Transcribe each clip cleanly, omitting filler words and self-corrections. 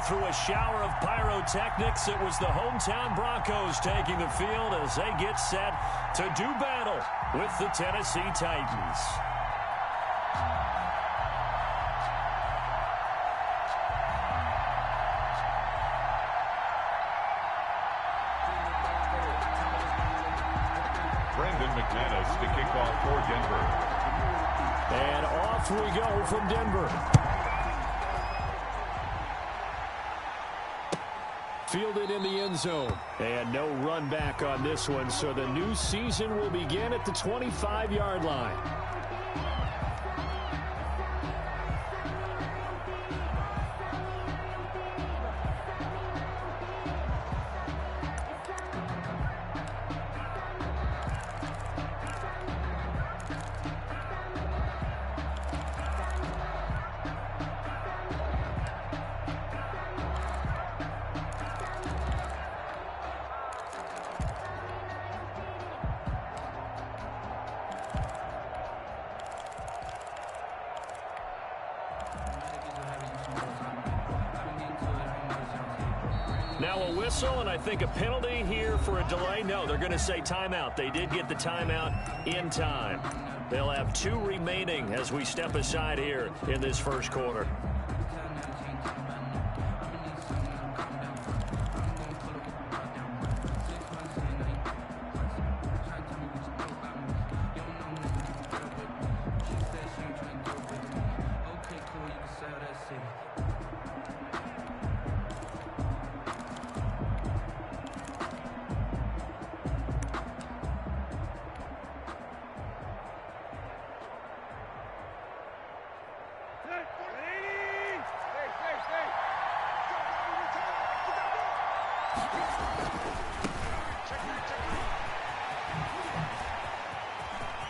through a shower of pyrotechnics. It was the hometown Broncos taking the field as they get set to do battle with the Tennessee Titans. To kick off for Denver. And off we go from Denver. Fielded in the end zone. And no run back on this one, so the new season will begin at the 25-yard line. Now a whistle, and I think a penalty here for a delay. No, they're going to say timeout. They did get the timeout in time. They'll have 2 remaining as we step aside here in this first quarter.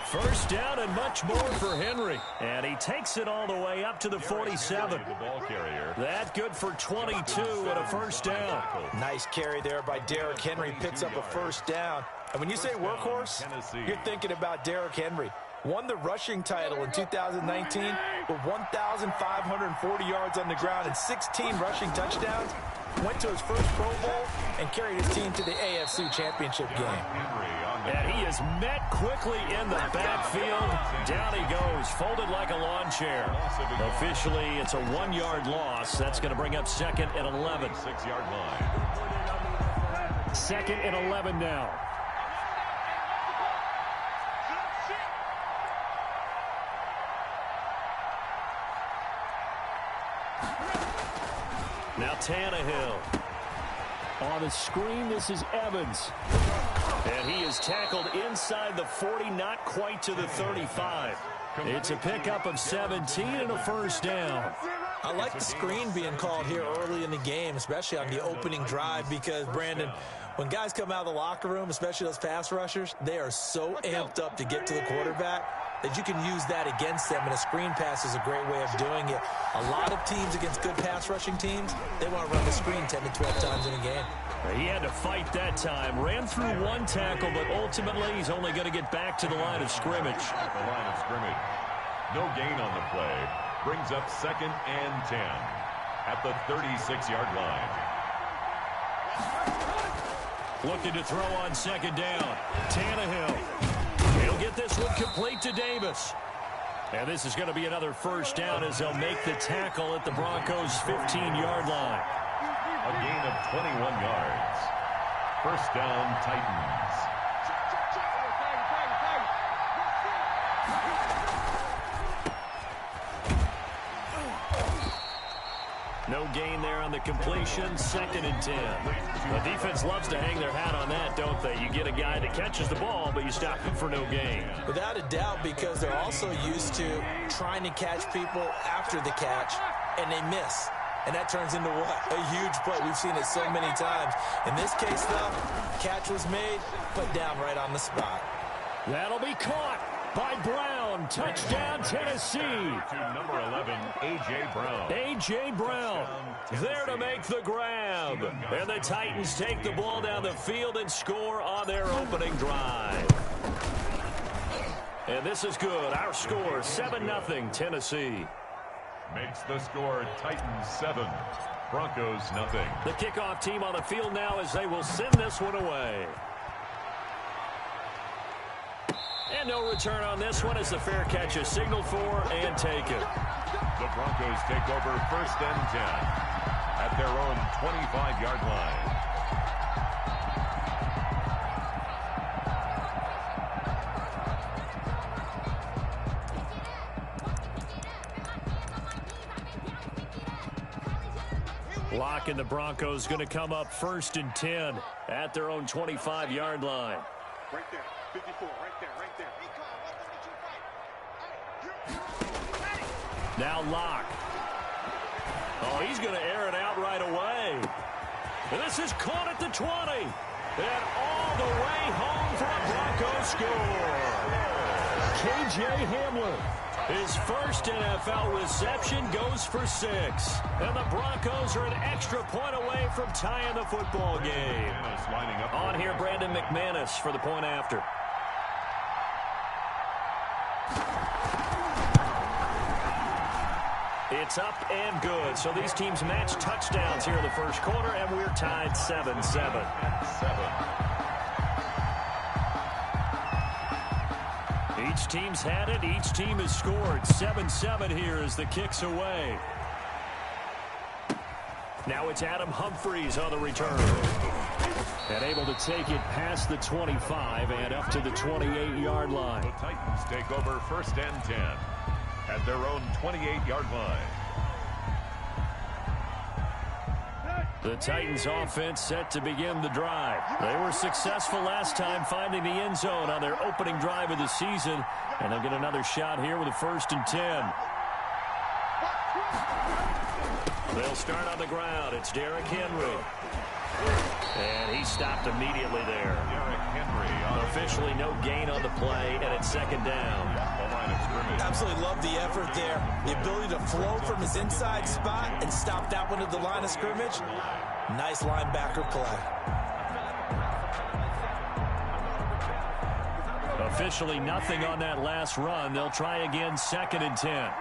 First down and much more for Henry. And he takes it all the way up to the 47. That good for 22 and a first down. Nice carry there by Derrick Henry. Picks up a first down. And when you say workhorse, you're thinking about Derrick Henry. Won the rushing title in 2019 with 1,540 yards on the ground and 16 rushing touchdowns. Went to his first Pro Bowl and carried his team to the AFC Championship game. And he is met quickly in the backfield. Down he goes, folded like a lawn chair. Officially, it's a 1-yard loss. That's going to bring up second and 11. 6-yard line. Second and 11 now. Now Tannehill. On the screen, this is Evans. And he is tackled inside the 40, not quite to the 35. It's a pickup of 17 and a first down. I like the screen being called here early in the game, especially on the opening drive, because, Brandon, when guys come out of the locker room, especially those pass rushers, they are so amped up to get to the quarterback that you can use that against them, and a screen pass is a great way of doing it. A lot of teams against good pass rushing teams, they want to run the screen 10 to 12 times in a game. He had to fight that time. Ran through one tackle, but ultimately he's only going to get back to the line of scrimmage. The line of scrimmage. No gain on the play. Brings up second and 10 at the 36-yard line. Looking to throw on second down. Tannehill. He'll get this one complete to Davis. And this is going to be another first down as they'll make the tackle at the Broncos' 15-yard line. A gain of 21 yards. First down, Titans. No gain there on the completion. Second and 10. The defense loves to hang their hat on that, don't they? You get a guy that catches the ball, but you stop him for no gain. Without a doubt, because they're also used to trying to catch people after the catch, and they miss. And that turns into what? A huge play. We've seen it so many times. In this case, though, catch was made, put down right on the spot. That'll be caught by Brown. Touchdown, Tennessee. To number 11, A.J. Brown. A.J. Brown there to make the grab. And the Titans take the ball down the field and score on their opening drive. And this is good. Our score, 7-0, Tennessee. Makes the score Titans 7, Broncos, nothing. The kickoff team on the field now as they will send this one away. And no return on this one as the fair catch is signaled for and taken. The Broncos take over 1st and 10 at their own 25-yard line. Lock and the Broncos going to come up 1st and 10 at their own 25-yard line. Right there, 54, right there. Now Lock. Oh, he's going to air it out right away. And this is caught at the 20. And all the way home for a Broncos score. K.J. Hamler. His first NFL reception goes for 6. And the Broncos are an extra point away from tying the football game. On here, Brandon McManus for the point after. It's up and good. So these teams match touchdowns here in the first quarter, and we're tied 7-7. Each team's had it. Each team has scored. 7-7 here as the kick's away. Now it's Adam Humphries on the return. And able to take it past the 25 and up to the 28-yard line. The Titans take over 1st and 10 at their own 28-yard line. The Titans offense set to begin the drive. They were successful last time finding the end zone on their opening drive of the season. And they'll get another shot here with a 1st and 10. They'll start on the ground. It's Derrick Henry. And he stopped immediately there. Derrick Henry. Officially no gain on the play, and it's 2nd down. The line of scrimmage. Absolutely love the effort there. The ability to flow from his inside spot and stop that one at the line of scrimmage. Nice linebacker play. Officially nothing on that last run. They'll try again 2nd and 10.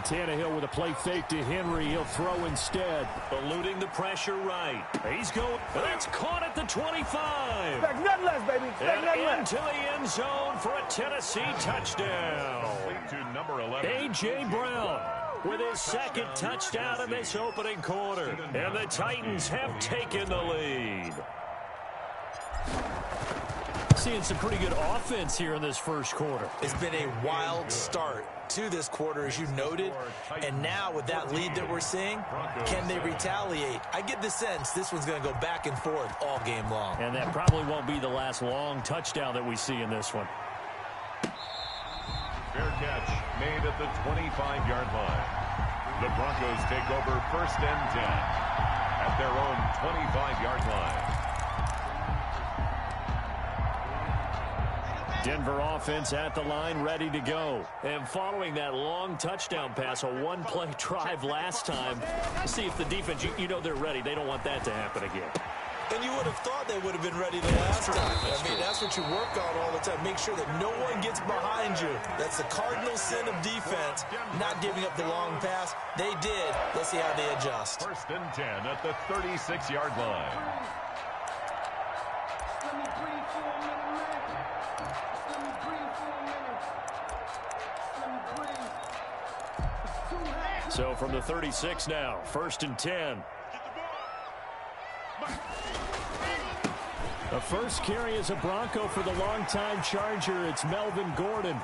Tannehill with a play fake to Henry. He'll throw instead. Eluding the pressure right. He's going. That's caught at the 25. Expect nothing less, baby. Expect nothing And less. into the end zone for a Tennessee touchdown. To number 11. A.J. Brown with his 2nd touchdown in this opening quarter. And the Titans have taken the lead. Seeing some pretty good offense here in this first quarter. It's been a wild start to this quarter, as you noted. And now with that lead that we're seeing, can they retaliate? I get the sense this one's going to go back and forth all game long. And that probably won't be the last long touchdown that we see in this one. Fair catch made at the 25-yard line. The Broncos take over 1st and 10 at their own 25-yard line. Denver offense at the line, ready to go. And following that long touchdown pass, a one-play drive last time, see if the defense, you know they're ready. They don't want that to happen again. And you would have thought they would have been ready the last time. I mean, that's what you work on all the time. Make sure that no one gets behind you. That's the cardinal sin of defense, not giving up the long pass. They did. Let's see how they adjust. 1st and 10 at the 36-yard line. So from the 36 now, 1st and 10. The first carry is a Bronco for the longtime Charger. It's Melvin Gordon.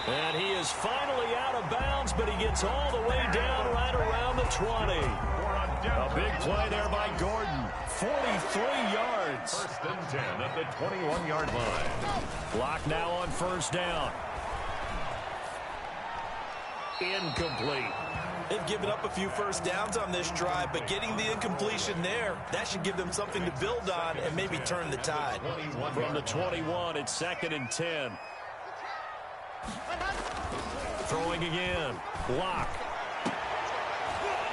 And he is finally out of bounds, but he gets all the way down right around the 20. A big play there by Gordon. 43 yards. 1st and 10 at the 21-yard line. Clock now on 1st down. Incomplete. They've given up a few first downs on this drive, but getting the incompletion there, that should give them something to build on and maybe turn the tide. From the 21, it's 2nd and 10. Throwing again. Lock.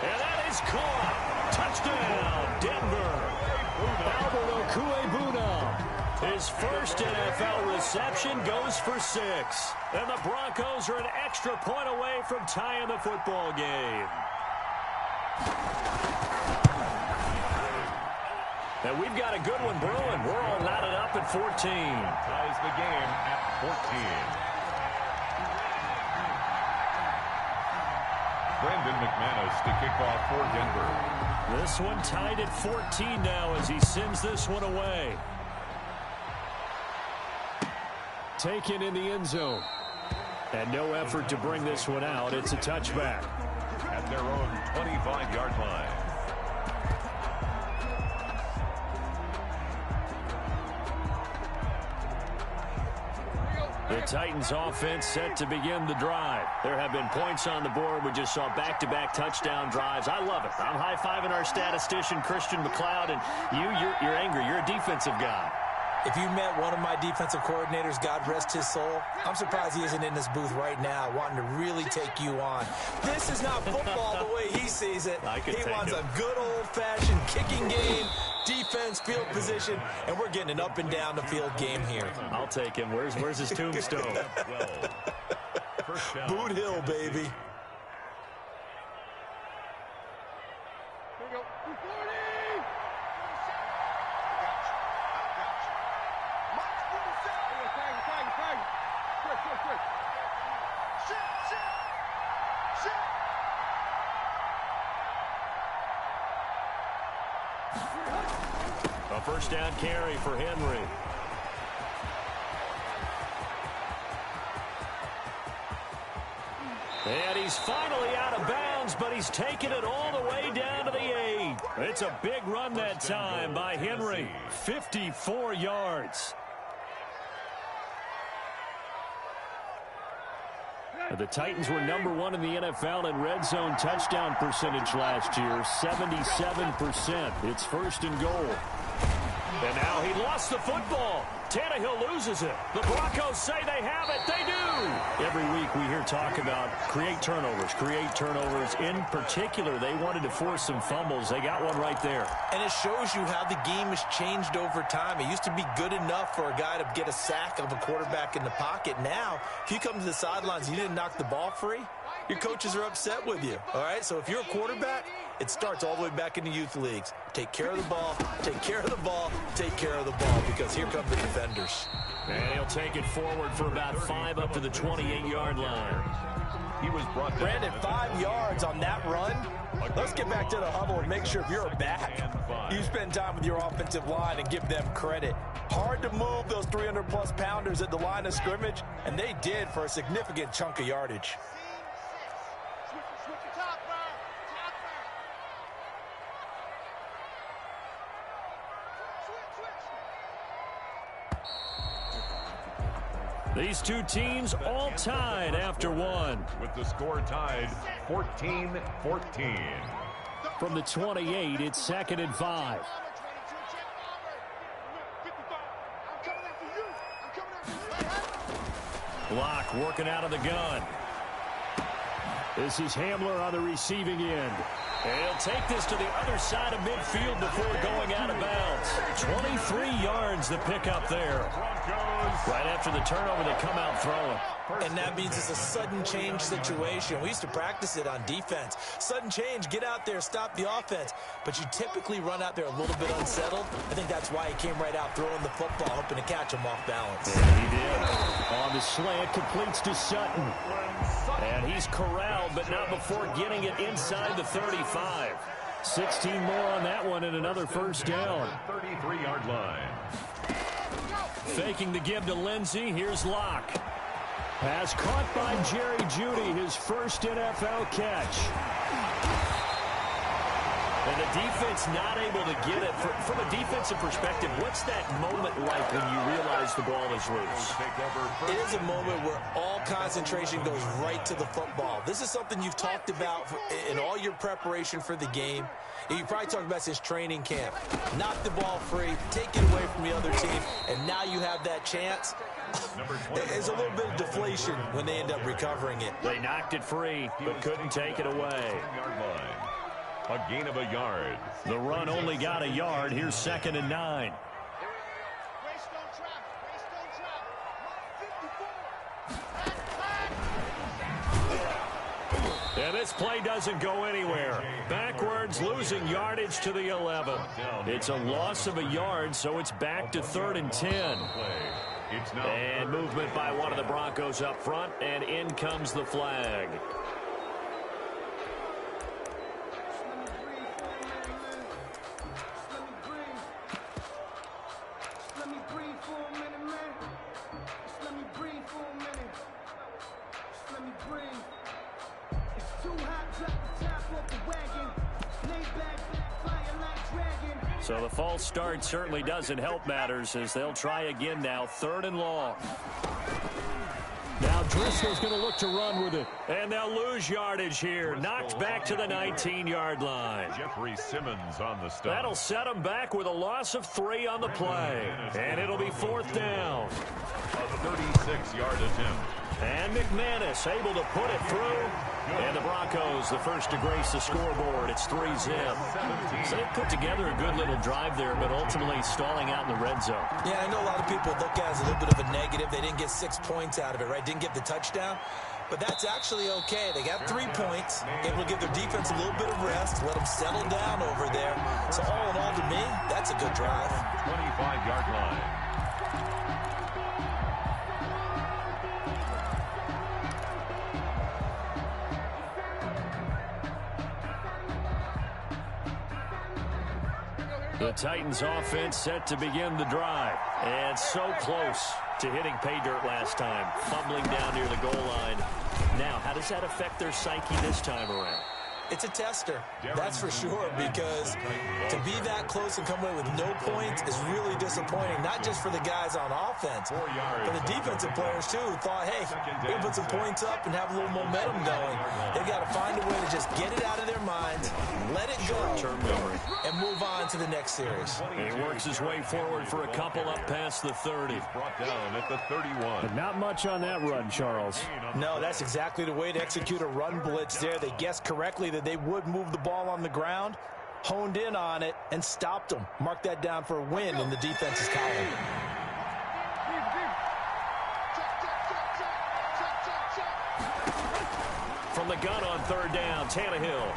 And that is caught. Touchdown, Denver. Albert Okwuegbunam. His first NFL reception goes for 6. And the Broncos are an extra point away from tying the football game. And we've got a good one brewing. We're all knotted up at 14. Ties the game at 14. Brandon McManus to kick off for Denver. This one tied at 14 now as he sends this one away. Taken in the end zone. And no effort to bring this one out. It's a touchback. At their own 25-yard line. The Titans offense set to begin the drive. There have been points on the board. We just saw back-to-back touchdown drives. I love it. I'm high-fiving our statistician, Christian McLeod, and you're angry. You're a defensive guy. If you met one of my defensive coordinators, God rest his soul, I'm surprised he isn't in this booth right now wanting to really take you on. This is not football the way he sees it. He wants a good old-fashioned kicking game, defense, field position, and we're getting an up and down the field game here. I'll take him. Where's his tombstone? Boot Hill, baby. A first down carry for Henry. And he's finally out of bounds, but he's taken it all the way down to the 8. It's a big run that time by Henry. 54 yards. The Titans were #1 in the NFL in red zone touchdown percentage last year, 77%. It's first and goal. And now he lost the football. Tannehill loses it. The Broncos say they have it. They do. Every week we hear talk about create turnovers. In particular, they wanted to force some fumbles. They got one right there. And it shows you how the game has changed over time. It used to be good enough for a guy to get a sack of a quarterback in the pocket. Now, if you come to the sidelines and you didn't knock the ball free, your coaches are upset with you. All right, so if you're a quarterback, it starts all the way back in the youth leagues. Take care of the ball, take care of the ball, take care of the ball, because here come the defenders. And he'll take it forward for about 5 up to the 28-yard line. He was brought down. Brandon, 5 yards on that run. Let's get back to the huddle and make sure if you're a back, you spend time with your offensive line and give them credit. Hard to move those 300-plus pounders at the line of scrimmage, and they did for a significant chunk of yardage. These two teams all tied after one. With the score tied 14-14. From the 28, it's 2nd and 5. Block working out of the gun. This is Hamler on the receiving end. And he'll take this to the other side of midfield before going out of bounds. 23 yards the pickup there. Right after the turnover, they come out throwing. And that means it's a sudden change situation. We used to practice it on defense. Sudden change, get out there, stop the offense. But you typically run out there a little bit unsettled. I think that's why he came right out throwing the football, hoping to catch him off balance. Yeah, he did. On the slant, completes to Sutton. And he's corralled, but not before getting it inside the 35. 16 more on that one and another first down. 33-yard line. Faking the give to Lindsey. Here's Locke. Pass caught by Jerry Jeudy, his first NFL catch. And the defense not able to get it. From a defensive perspective, what's that moment like when you realize the ball is loose? It is a moment where all concentration goes right to the football. This is something you've talked about in all your preparation for the game. You probably talked about since training camp. Knock the ball free, take it away from the other team, and now you have that chance. There's a little bit of deflation when they end up recovering it. They knocked it free, but couldn't take it away. A gain of a yard. The run only got a yard. Here's 2nd and 9. And this play doesn't go anywhere. Backward Hogs losing yardage to the 11. It's a loss of a yard, so it's back to 3rd and 10. And movement by one of the Broncos up front, and in comes the flag. So the false start certainly doesn't help matters as they'll try again now. 3rd and long. Now Driscoll's going to look to run with it. And they'll lose yardage here. Knocked back to the 19-yard line. Jeffrey Simmons on the stop. That'll set them back with a loss of 3 on the play. And it'll be 4th down. A 36-yard attempt. And McManus able to put it through. And the Broncos, the first to grace the scoreboard. It's 3-zip. So they put together a good little drive there, but ultimately stalling out in the red zone. Yeah, I know a lot of people look at it as a little bit of a negative. They didn't get 6 points out of it, right? Didn't get the touchdown. But that's actually okay. They got 3 points. Able to give their defense a little bit of rest, let them settle down over there. So all in all, to me, that's a good drive. 25-yard line. The Titans offense set to begin the drive. And so close to hitting pay dirt last time. Fumbling down near the goal line. Now, how does that affect their psyche this time around? It's a tester, that's for sure, because to be that close and come away with no points is really disappointing, not just for the guys on offense, but the defensive players, too, who thought, hey, we can put some points up and have a little momentum going. They've got to find a way to just get it out of their minds, let it go, and move on to the next series. And he works his way forward for a couple up past the 30. Brought down at the 31. But not much on that run, Charles. No, that's exactly the way to execute a run blitz there. They guessed correctly that they would move the ball on the ground, honed in on it, and stopped them. Mark that down for a win in the defense's column. From the gun on 3rd down, Tannehill.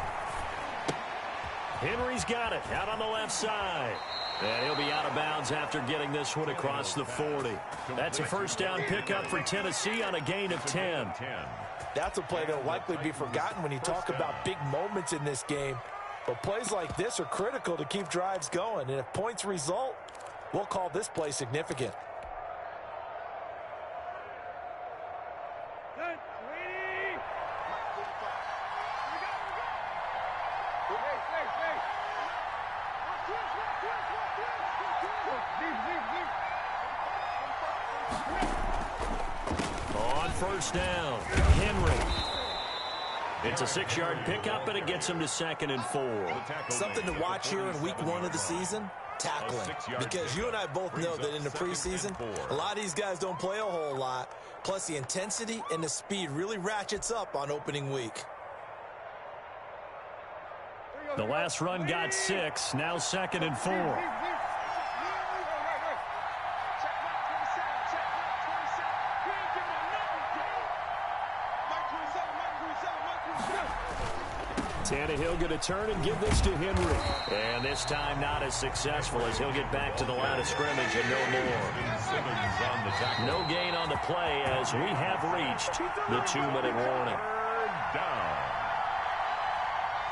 Henry's got it out on the left side. And he'll be out of bounds after getting this one across the 40. That's a first down pickup for Tennessee on a gain of 10. That's a play that will likely be forgotten when you talk about big moments in this game. But plays like this are critical to keep drives going. And if points result, we'll call this play significant. On first down, Henry. It's a 6-yard pickup, and it gets him to 2nd and 4. Something to watch here in week 1 of the season, tackling. Because you and I both know that in the preseason, a lot of these guys don't play a whole lot. Plus, the intensity and the speed really ratchets up on opening week. The last run got 6, now 2nd and 4. Tannehill going to turn and give this to Henry. And this time not as successful as he'll get back to the line of scrimmage and no more. No gain on the play as we have reached the 2-minute warning.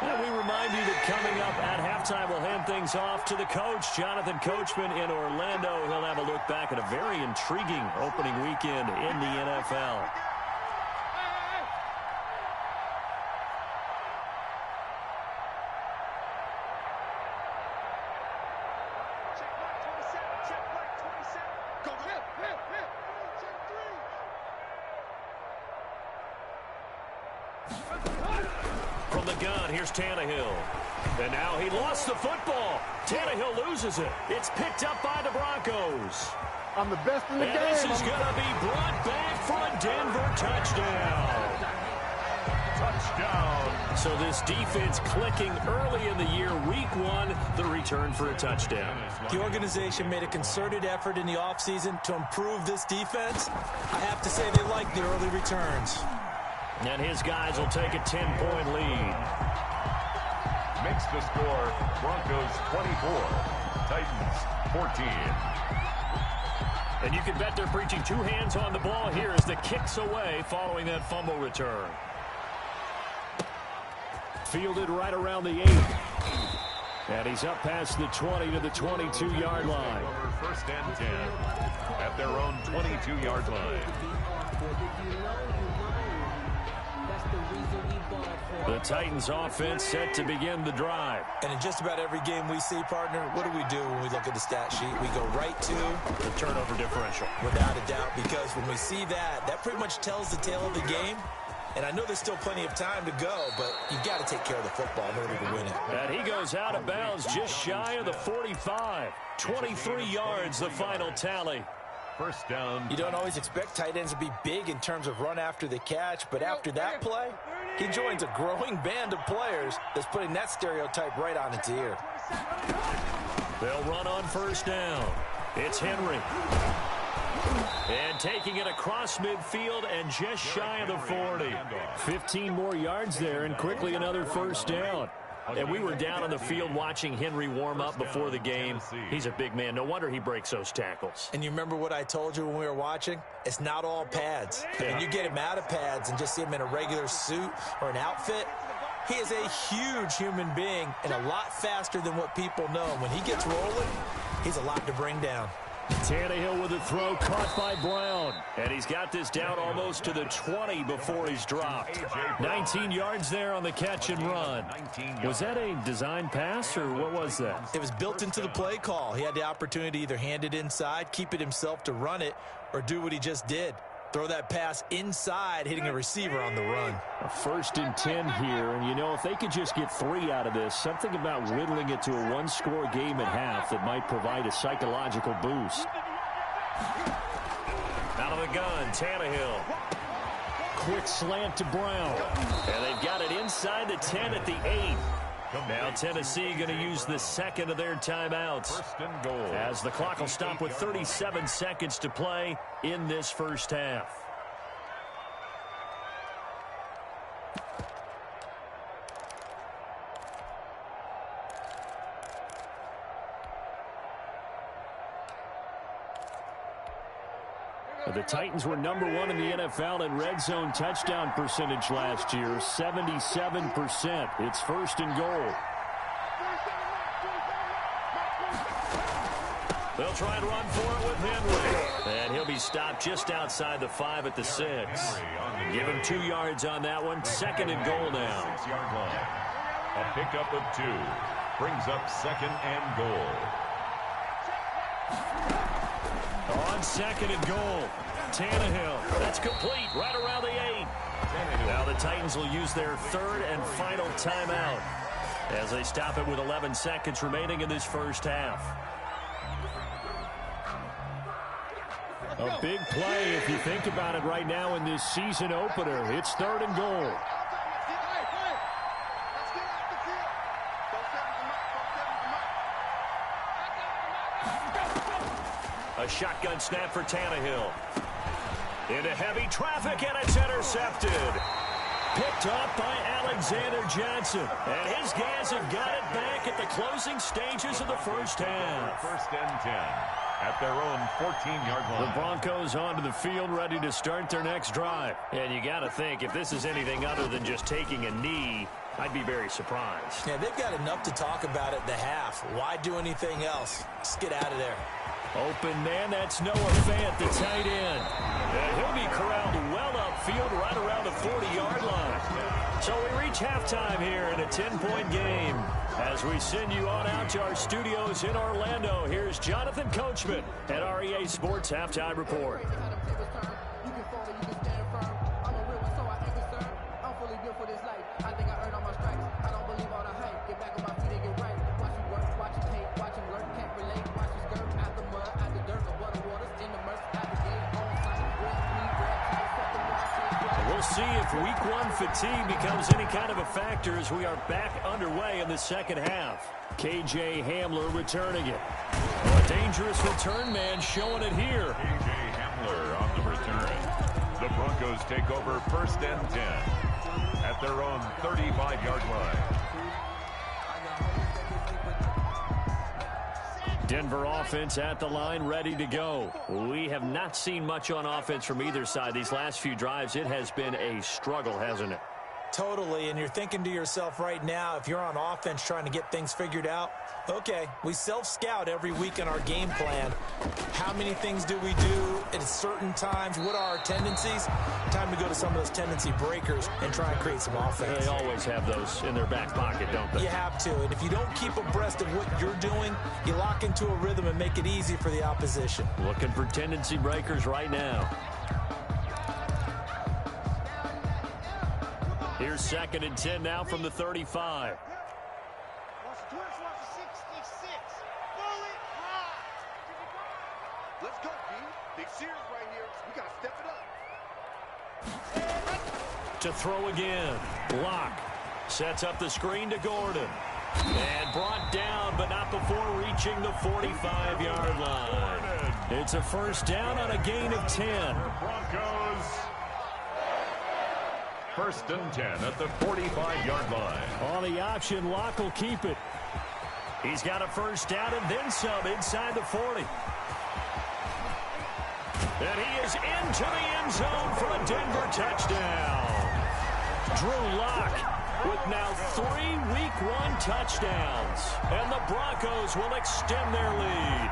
And we remind you that coming up at halftime, we'll hand things off to the coach, Jonathan Coachman in Orlando. He'll have a look back at a very intriguing opening weekend in the NFL. From the gun, here's Tannehill. And now he lost the football. Tannehill loses it. It's picked up by the Broncos. I'm the best in the game. And this is going to be brought back for a Denver touchdown. Touchdown. So this defense clicking early in the year, week 1, the return for a touchdown. The organization made a concerted effort in the offseason to improve this defense. I have to say they like the early returns. And his guys will take a 10-point lead. makes the score Broncos 24, Titans 14. And you can bet they're preaching two hands on the ball here as the kick's away following that fumble return. Fielded right around the 8. And he's up past the 20 to the 22-yard line. First and 10 at their own 22-yard line. The Titans offense set to begin the drive. And in just about every game we see, partner, what do we do when we look at the stat sheet? We go right to the turnover differential. Without a doubt, because when we see that, that pretty much tells the tale of the game. And I know there's still plenty of time to go, but you've got to take care of the football in order to win it. And he goes out of bounds just shy of the 45. 23 yards, the final tally. First down. You don't always expect tight ends to be big in terms of run after the catch, but after that play, he joins a growing band of players that's putting that stereotype right on its ear. They'll run on first down. It's Henry. And taking it across midfield and just shy of the 40. 15 more yards there and quickly another first down. And we were down on the field watching Henry warm up before the game. He's a big man. No wonder he breaks those tackles. And you remember what I told you when we were watching? It's not all pads. I mean, you get him out of pads and just see him in a regular suit or an outfit. He is a huge human being and a lot faster than what people know. When he gets rolling, he's a lot to bring down. Tannehill with a throw caught by Brown. And he's got this down almost to the 20 before he's dropped. 19 yards there on the catch and run. Was that a design pass or what was that? It was built into the play call. He had the opportunity to either hand it inside, keep it himself to run it, or do what he just did. Throw that pass inside, hitting a receiver on the run. A 1st and 10 here, and you know, if they could just get 3 out of this, something about whittling it to a one-score game at half that might provide a psychological boost. Out of the gun, Tannehill. Quick slant to Brown. And they've got it inside the 10 at the 8. Now Tennessee going to use the second of their timeouts. First and goal. As the clock will stop with 37 seconds to play in this first half. The Titans were #1 in the NFL in red zone touchdown percentage last year, 77%. It's first and goal. They'll try and run for it with Henry. And he'll be stopped just outside the 5 at the 6. Give him 2 yards on that one. Second and goal now. 6-yard line. A pickup of 2. Brings up second and goal. On second and goal, Tannehill. That's complete right around the 8. Now the Titans will use their 3rd and final timeout as they stop it with 11 seconds remaining in this first half. A big play if you think about it right now in this season opener. It's 3rd and goal. A shotgun snap for Tannehill. Into heavy traffic, and it's intercepted. Picked up by Alexander Johnson. And his guys have got it back at the closing stages of the first half. First and 10 at their own 14-yard line. The Broncos onto the field ready to start their next drive. And you got to think, if this is anything other than just taking a knee, I'd be very surprised. Yeah, they've got enough to talk about at the half. Why do anything else? Just get out of there. Open man, that's Noah Fant, the tight end. And he'll be corralled well upfield right around the 40-yard line. So we reach halftime here in a 10-point game. As we send you on out to our studios in Orlando, here's Jonathan Coachman at REA Sports Halftime Report. See if week 1 fatigue becomes any kind of a factor as we are back underway in the second half. KJ Hamler returning it. A dangerous return man showing it here. KJ Hamler on the return. The Broncos take over first and 10 at their own 35-yard line. Denver offense at the line, ready to go. We have not seen much on offense from either side these last few drives. It has been a struggle, hasn't it? Totally, and you're thinking to yourself right now, if you're on offense trying to get things figured out, okay, we self-scout every week in our game plan. How many things do we do at certain times? What are our tendencies? Time to go to some of those tendency breakers and try and create some offense. They always have those in their back pocket, don't they? You have to, and if you don't keep abreast of what you're doing, you lock into a rhythm and make it easy for the opposition. Looking for tendency breakers right now. Here's 2nd and 10 now from the 35. Let's go, B. Big series right here. We got to step it up. To throw again. Block. Sets up the screen to Gordon. And brought down, but not before reaching the 45-yard line. It's a first down on a gain of 10. Broncos. 1st and 10 at the 45-yard line. On the option, Locke will keep it. He's got a first down and then some inside the 40. And he is into the end zone for a Denver touchdown. Drew Lock with now 3 Week 1 touchdowns. And the Broncos will extend their lead.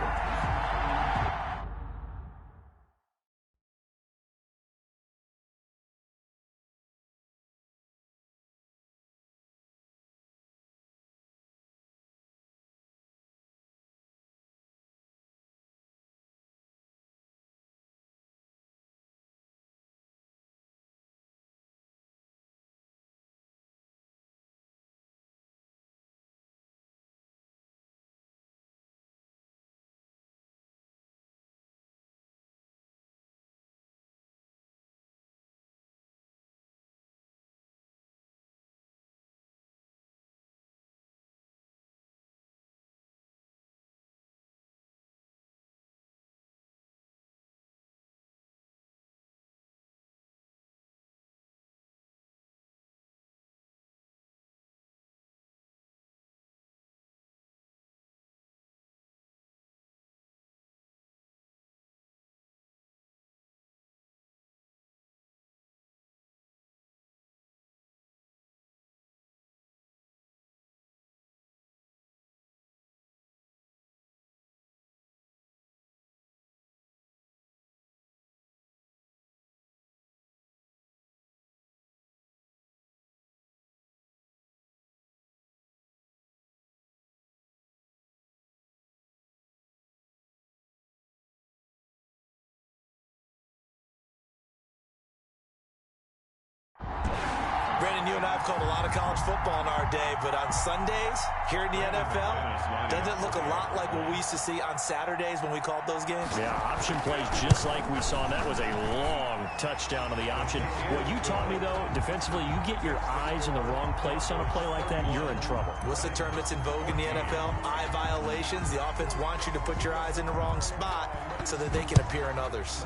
Brandon, you and I have called a lot of college football in our day, but on Sundays here in the NFL, doesn't it look a lot like what we used to see on Saturdays when we called those games? Yeah, option plays just like we saw, and that was a long touchdown on the option. What you taught me, though, defensively, you get your eyes in the wrong place on a play like that, you're in trouble. What's the term that's in vogue in the NFL? Eye violations. The offense wants you to put your eyes in the wrong spot so that they can appear in others.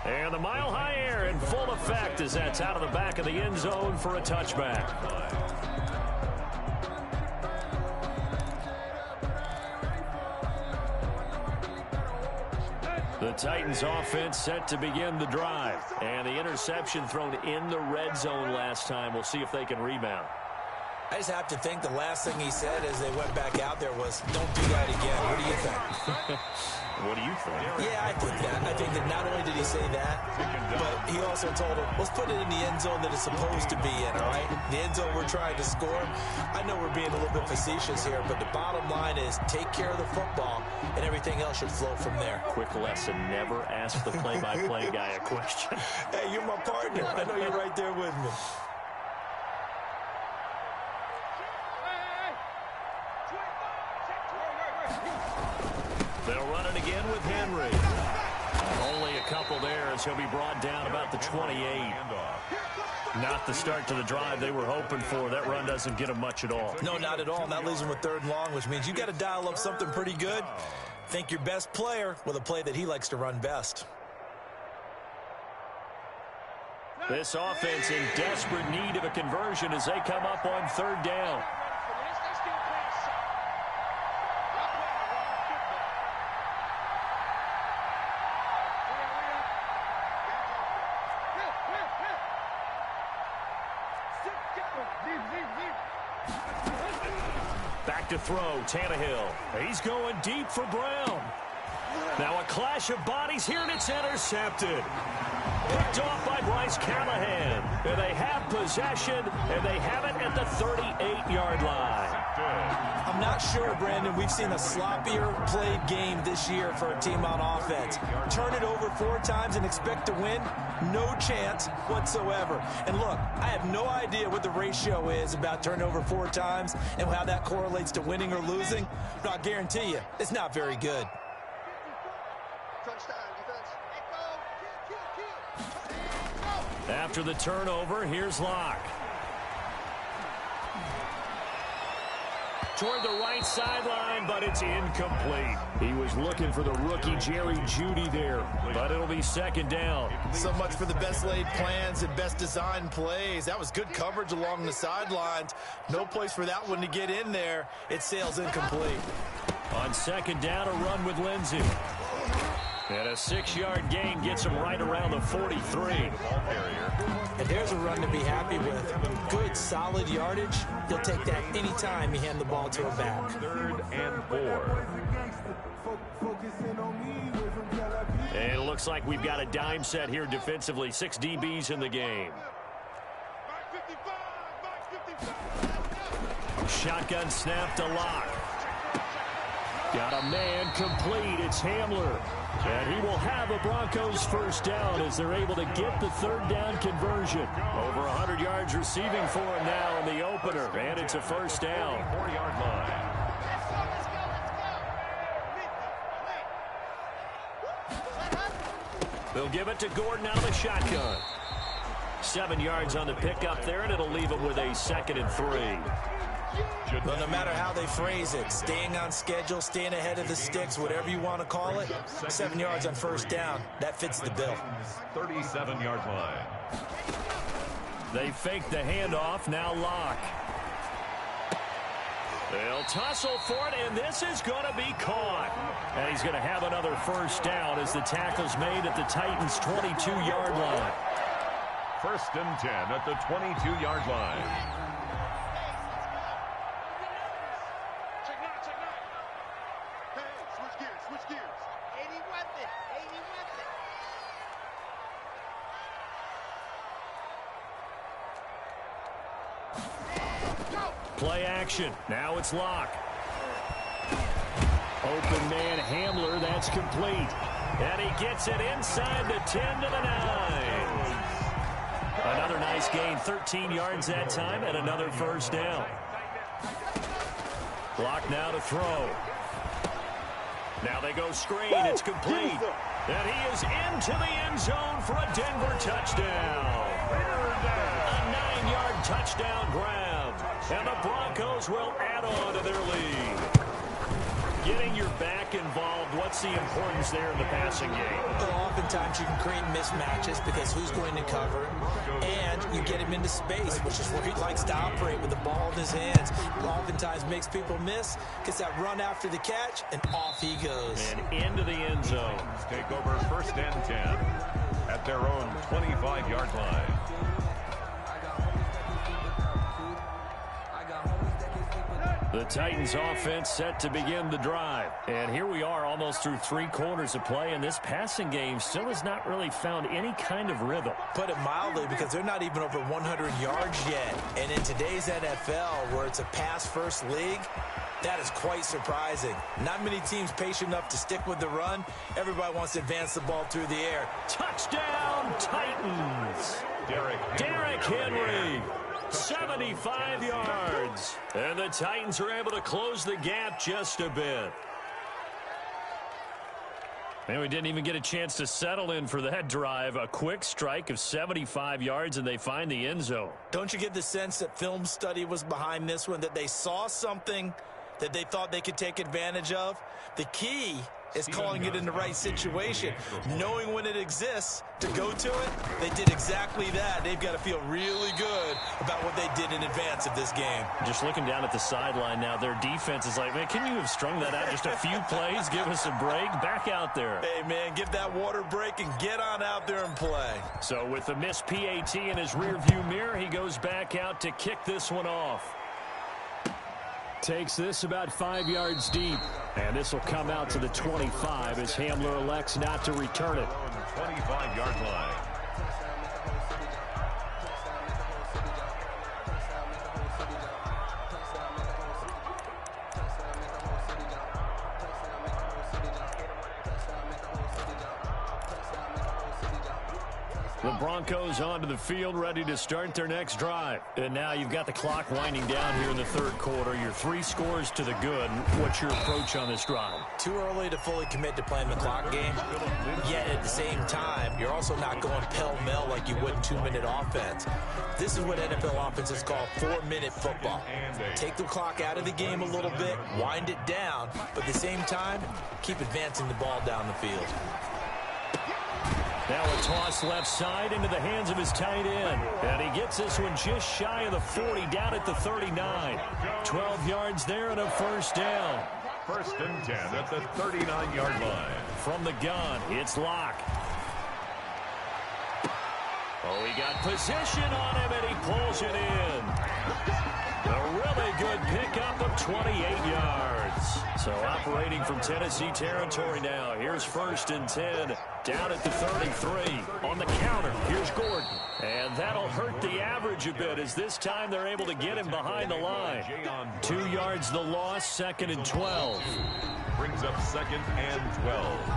And the mile-high air in full effect as that's out of the back of the end zone for a touchback. The Titans offense set to begin the drive. And the interception thrown in the red zone last time. We'll see if they can rebound. I just have to think the last thing he said as they went back out there was, don't do that again. What do you think? What do you think? Yeah, I think that. I think that not only did he say that, but he also told him, let's put it in the end zone that it's supposed to be in, all right? The end zone we're trying to score. I know we're being a little bit facetious here, but the bottom line is take care of the football, and everything else should flow from there. Quick lesson, never ask the play-by-play guy a question. Hey, you're my partner. I know you're right there with me. They'll run it again with Henry. Only a couple there as he'll be brought down about the 28. Not the start to the drive they were hoping for. That run doesn't get them much at all. No, not at all. And that leaves them with 3rd and long, which means you got to dial up something pretty good. Think your best player with a play that he likes to run best. This offense in desperate need of a conversion as they come up on 3rd down. Back to throw, Tannehill. He's going deep for Brown. Now a clash of bodies here, and it's intercepted. Picked off by Bryce Callahan. And they have possession, and they have it at the 38-yard line. I'm not sure, Brandon, we've seen a sloppier played game this year for a team on offense. Turn it over 4 times and expect to win? No chance whatsoever. And look, I have no idea what the ratio is about turning over 4 times and how that correlates to winning or losing, but I'll guarantee you, it's not very good. After the turnover, here's Locke. Toward the right sideline, but it's incomplete. He was looking for the rookie Jerry Jeudy there, but it'll be second down. So much for the best laid plans and best designed plays. That was good coverage along the sidelines. No place for that one to get in there. It sails incomplete. On second down, a run with Lindsey. And a 6-yard gain gets him right around the 43. And there's a run to be happy with. Good, solid yardage. He'll take that any time you hand the ball to a back. 3rd and 4. And it looks like we've got a dime set here defensively. 6 DBs in the game. Shotgun snap to Locke. Got a man complete. It's Hamler. And he will have a Broncos first down as they're able to get the 3rd down conversion. Over 100 yards receiving for him now in the opener. And it's a first down. 4-yard line. They'll give it to Gordon out of the shotgun. 7 yards on the pickup there, and it'll leave him with a 2nd and 3. Well, no matter how they phrase it, staying on schedule, staying ahead of the sticks, whatever you want to call it, 7 yards on first down, that fits the bill. 37-yard line. They fake the handoff, now Locke. They'll tussle for it, and this is going to be caught. And he's going to have another first down as the tackle's made at the Titans' 22-yard line. 1st and 10 at the 22-yard line. Play action. Now it's Locke. Open man Hamler. That's complete. And he gets it inside the 10 to the 9. Another nice gain. 13 yards that time and another first down. Locke now to throw. Now they go screen. It's complete. And he is into the end zone for a Denver touchdown. A 9-yard touchdown grab. And the Broncos will add on to their lead. Getting your back involved, what's the importance there in the passing game? Well, oftentimes you can create mismatches because who's going to cover, and you get him into space, which is where he likes to operate with the ball in his hands. It oftentimes makes people miss, gets that run after the catch, and off he goes. And into the end zone. Take over 1st and 10 at their own 25-yard line. The Titans offense set to begin the drive. And here we are almost through 3 quarters of play, and this passing game still has not really found any kind of rhythm. Put it mildly, because they're not even over 100 yards yet. And in today's NFL, where it's a pass-first league, that is quite surprising. Not many teams patient enough to stick with the run. Everybody wants to advance the ball through the air. Touchdown, Titans! Derrick Henry. 75 yards. And the Titans are able to close the gap just a bit. And we didn't even get a chance to settle in for that drive. A quick strike of 75 yards, and they find the end zone. Don't you get the sense that film study was behind this one, that they saw something that they thought they could take advantage of? The key It's calling it in the right situation. Knowing when it exists to go to it, they did exactly that. They've got to feel really good about what they did in advance of this game. Just looking down at the sideline now, their defense is like, man, can you have strung that out just a few plays? Give us a break. Back out there. Hey, man, give that water break and get on out there and play. So with the missed PAT in his rearview mirror, he goes back out to kick this one off. Takes this about 5 yards deep. And this will come out to the 25 as Hamler elects not to return it. 25-yard line. The Broncos onto the field, ready to start their next drive. And now you've got the clock winding down here in the third quarter. You're 3 scores to the good. What's your approach on this drive? Too early to fully commit to playing the clock game. Yet at the same time, you're also not going pell-mell like you would in 2-minute offense. This is what NFL offenses call 4-minute football. Take the clock out of the game a little bit, wind it down, but at the same time, keep advancing the ball down the field. Now a toss left side into the hands of his tight end. And he gets this one just shy of the 40, down at the 39. 12 yards there and a first down. First and 10 at the 39-yard line. From the gun, it's Locke. Oh, he got position on him, and he pulls it in. A really good pickup of 28 yards. So operating from Tennessee territory now. Here's first and 10 down at the 33. On the counter, here's Gordon. And that'll hurt the average a bit as this time they're able to get him behind the line. 2 yards the loss, second and 12. Brings up second and 12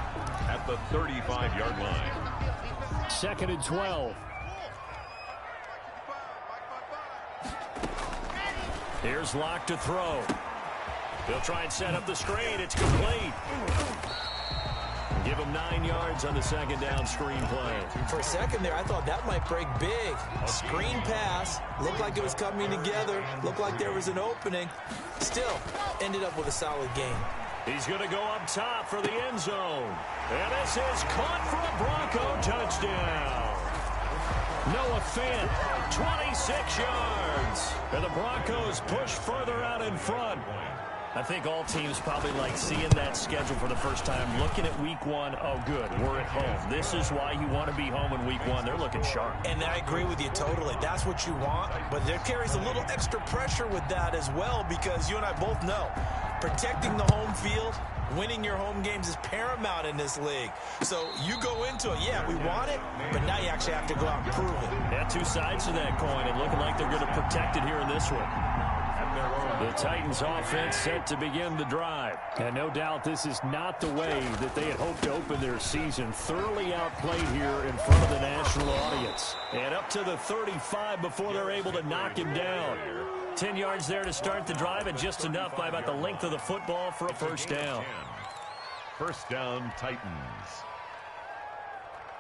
at the 35-yard line. Second and 12. Here's Locke to throw. He'll try and set up the screen. It's complete. Give him 9 yards on the second down screen play. For a second there, I thought that might break big. Screen pass. Looked like it was coming together. Looked like there was an opening. Still, ended up with a solid game. He's going to go up top for the end zone. And this is caught for a Bronco touchdown. Noah Fant, 26 yards. And the Broncos push further out in front. I think all teams probably like seeing that schedule for the first time, looking at week one. Oh, good, we're at home. This is why you want to be home in week one. They're looking sharp. And I agree with you totally. That's what you want. But there carries a little extra pressure with that as well, because you and I both know protecting the home field, winning your home games is paramount in this league. So you go into it, yeah, we want it, but now you actually have to go out and prove it. Yeah, two sides to that coin, and looking like they're going to protect it here in this one. The Titans offense set to begin the drive. And no doubt this is not the way that they had hoped to open their season. Thoroughly outplayed here in front of the national audience. And up to the 35 before they're able to knock him down. 10 yards there to start the drive, and just enough by about the length of the football for a first down. First down, Titans.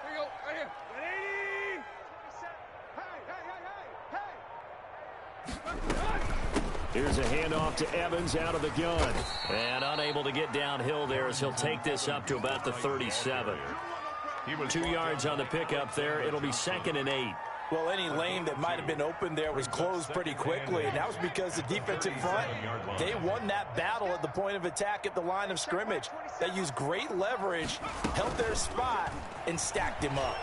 Here you go, right here. 180. Here's a handoff to Evans out of the gun. And unable to get downhill there as he'll take this up to about the 37. 2 yards on the pickup there. It'll be second and 8. Well, any lane that might have been open there was closed pretty quickly, and that was because the defensive front, they won that battle at the point of attack at the line of scrimmage. They used great leverage, held their spot, and stacked him up.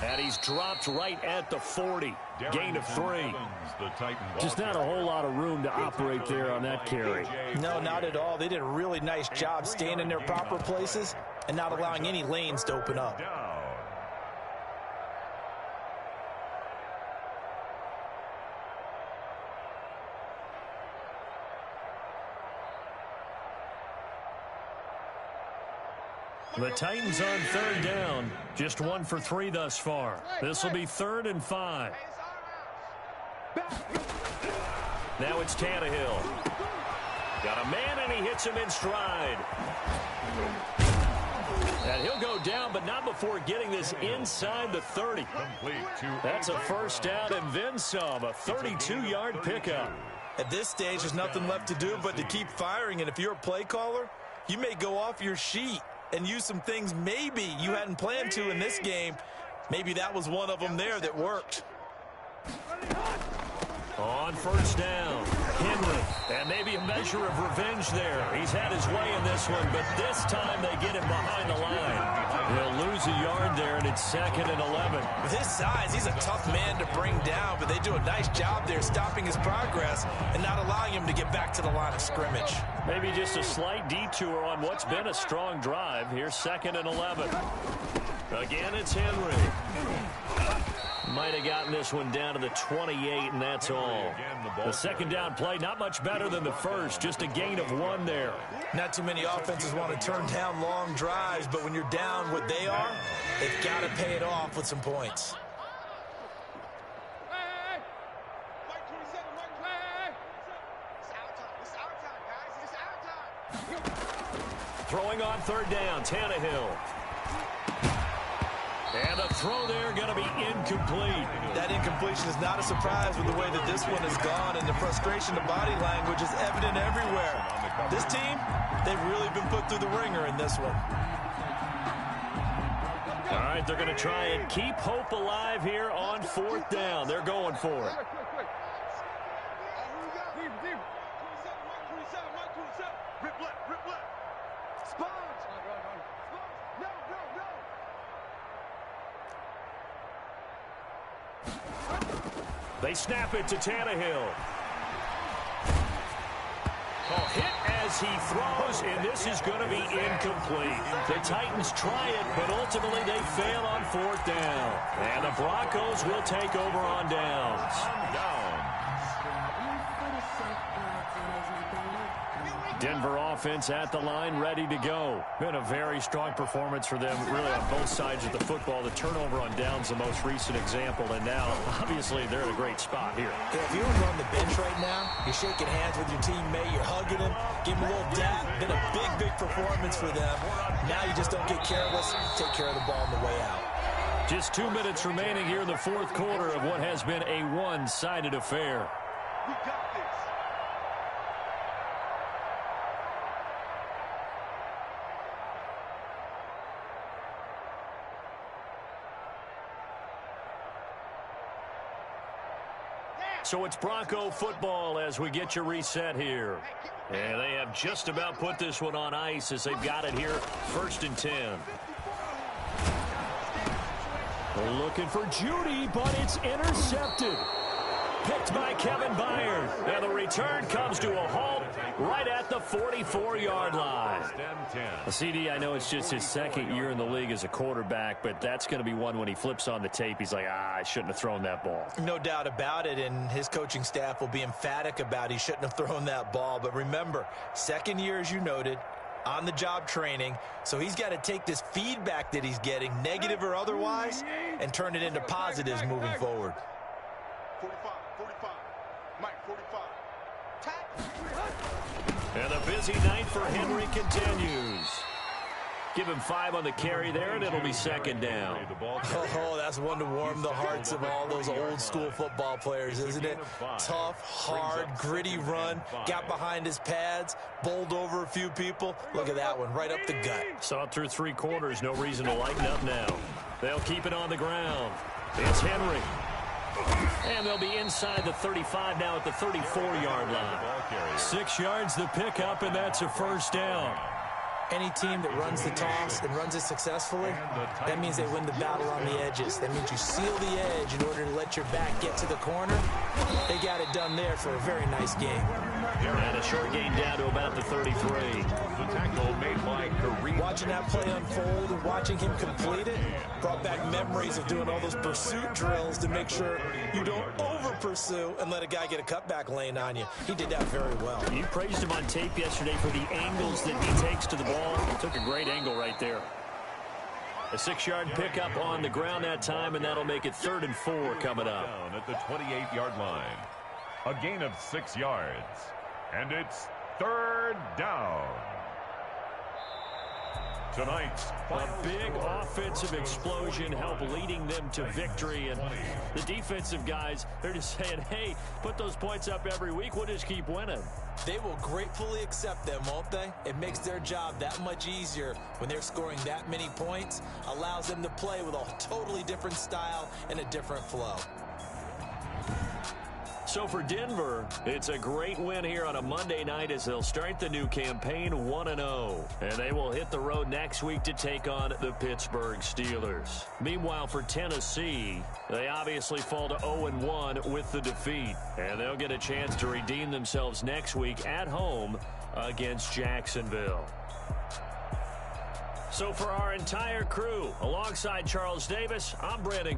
And he's dropped right at the 40. Gain of 3. Just not a whole lot of room to operate there on that carry. No, not at all. They did a really nice job staying in their proper places and not allowing any lanes to open up. The Titans on third down. Just 1 for 3 thus far. This will be 3rd and 5. Now it's Tannehill. Got a man, and he hits him in stride. And he'll go down, but not before getting this inside the 30. That's a first down and then some. A 32-yard pickup. At this stage, there's nothing left to do but to keep firing, and if you're a play caller, You may go off your sheet and use some things maybe you hadn't planned to in this game. Maybe that was one of them there that worked. On first down, Henry, and maybe a measure of revenge there. He's had his way in this one, but this time they get him behind the line. He'll lose a yard there, and it's 2nd and 11. With his size, he's a tough man to bring down, but they do a nice job there stopping his progress and not allowing him to get back to the line of scrimmage. Maybe just a slight detour on what's been a strong drive. Here's 2nd and 11. Again, it's Henry. Might have gotten this one down to the 28, and that's all. The second down play, not much better than the first, just a gain of 1 there. Not too many offenses want to turn down long drives, but when you're down what they are, they've got to pay it off with some points. Hey! Mike 27, Mike 28. It's our time. It's our time, guys. It's our time. Throwing on third down, Tannehill. And a throw there going to be incomplete. That incompletion is not a surprise with the way that this one has gone, and the frustration of body language is evident everywhere. This team, they've really been put through the ringer in this one. All right, they're going to try and keep hope alive here on 4th down. They're going for it. Quick. Deep. 27, Mike 27. Rip left. Sponge. No. They snap it to Tannehill. Hit as he throws, and this is going to be incomplete. The Titans try it, but ultimately they fail on 4th down. And the Broncos will take over on downs. Denver offense at the line, ready to go. Been a very strong performance for them, really on both sides of the football. The turnover on downs, the most recent example, and now, obviously, they're in a great spot here. Yeah, if you were on the bench right now, you're shaking hands with your teammate, you're hugging him, give him a little dap. Been a big performance for them. Now you just don't get careless, take care of the ball on the way out. Just 2 minutes remaining here in the 4th quarter of what has been a one-sided affair. We got this. So it's Bronco football as we get you reset here. And they have just about put this one on ice as they've got it here, 1st and 10. Looking for Judy, but it's intercepted. Picked by Kevin Byard. And the return comes to a halt right at the 44-yard line. CD, I know it's just his 2nd year in the league as a quarterback, but that's going to be one when he flips on the tape. He's like, I shouldn't have thrown that ball. No doubt about it, and his coaching staff will be emphatic about he shouldn't have thrown that ball. But remember, 2nd year, as you noted, on-the-job training, so he's got to take this feedback that he's getting, negative or otherwise, and turn it into positives moving forward. 45. Mike 45. And the busy night for Henry continues. Give him 5 on the carry there, and it'll be 2nd down. Oh, that's one to warm the hearts of all those old-school football players, isn't it? Tough, hard, gritty run, got behind his pads, bowled over a few people. Look at that one, right up the gut. Saw it through 3 quarters, no reason to lighten up now. They'll keep it on the ground. It's Henry. And they'll be inside the 35 now at the 34-yard line. 6 yards the pickup, and that's a 1st down. Any team that runs the toss and runs it successfully, that means they win the battle on the edges. That means you seal the edge in order to let your back get to the corner. They got it done there for a very nice game. And a short gain down to about the 33. The tackle made by Kareem. Watching that play unfold and watching him complete it brought back memories of doing all those pursuit drills to make sure you don't over-pursue and let a guy get a cutback lane on you. He did that very well. You praised him on tape yesterday for the angles that he takes to the ball. He took a great angle right there. A 6-yard pickup on the ground that time, and that'll make it 3rd and 4 coming up. Down at the 28-yard line. A gain of 6 yards. And it's 3rd down. Tonight's a big offensive explosion helped leading them to victory. And the defensive guys, they're just saying, hey, put those points up every week. We'll just keep winning. They will gratefully accept them, won't they? It makes their job that much easier when they're scoring that many points. Allows them to play with a totally different style and a different flow. So for Denver, it's a great win here on a Monday night as they'll start the new campaign 1-0. And they will hit the road next week to take on the Pittsburgh Steelers. Meanwhile, for Tennessee, they obviously fall to 0-1 with the defeat. And they'll get a chance to redeem themselves next week at home against Jacksonville. So for our entire crew, alongside Charles Davis, I'm Brandon.